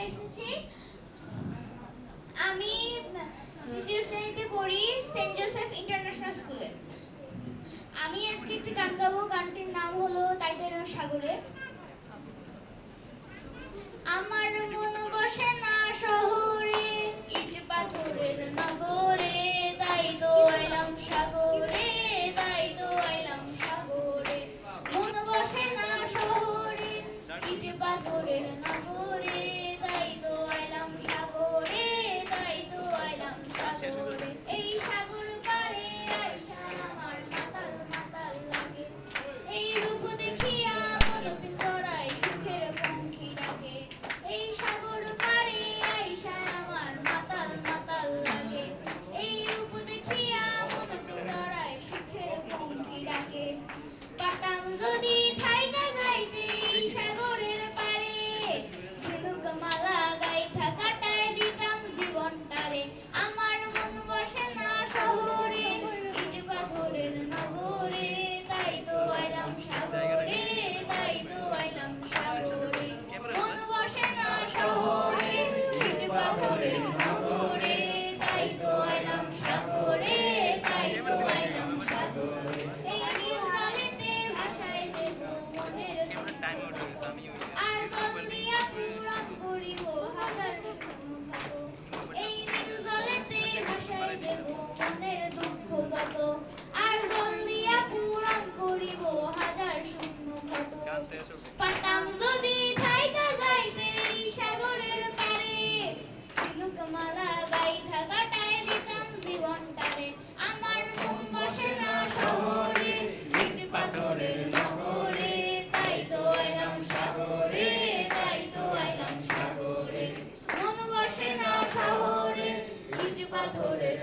এসেছি। আমি তৃতীয় শ্রেণীতে পড়ি সেন্ট জোসেফ ইন্টারন্যাশনাল স্কুলে। আমি আজকে একটি গান গাবো। গানটির নাম হলো তাই তো এলাম সাগরে। আমার মন বসে না শহরে, ইট পাথরের নগরে, তাই তো এলাম সাগরে, তাই তো এলাম সাগরে। মন বসে না শহরে, ইট পাথরের নগরে, তাই তো এলাম সাগরে, তাই তো এলাম সাগরে। এই সাগর পারে আইসা আমার মাতাল মাতাল লাগে, এই রূপ দেখিয়া মন পিঞ্জরায় সুখের পঙ্খী ডাকে। এই সাগর পারে আইসা আমার মাতাল মাতাল লাগে, এই রূপ দেখিয়া মন পিঞ্জরায় সুখের পঙ্খী ডাকে। পারতাম যদি থাইকা যাইতে এই সাগরের পারে, ঝিনুক মালা গাইথা কাটায় দিতাম জীবনটারে। আমার মন বসে না শহরে, ইট পাথরের নগরে, তাই তো এলাম সাগরে, তাই তো এলাম সাগরে। মন বসে না শহরে, ইট পাথরের নগরে, তাই তো এলাম সাগরে, তাই তো এলাম সাগরে। এই নীল জলেতে ভাসায় দেব মনের দুঃখ, আর জল দিয়া পূরণ করিব হাজার শূন্য ক্ষত। এই নীল জলেতে ভাসায় দেব মনের দুঃখ যত, আর জল দিয়া পূরণ করিব হাজার শূন্য ক্ষত। পারতাম যদি থাইকা যাইতে এই সাগরের পারে, ঝিনুক মালা গাইথা কাটায় দিতাম জীবনটারে। আমার মন বসে না শহরে, ইট পাথরের নগরে, তাই তো এলাম সাগরে, তাই তো এলাম সাগরে। মন বসে না শহরে, ইট পাথরের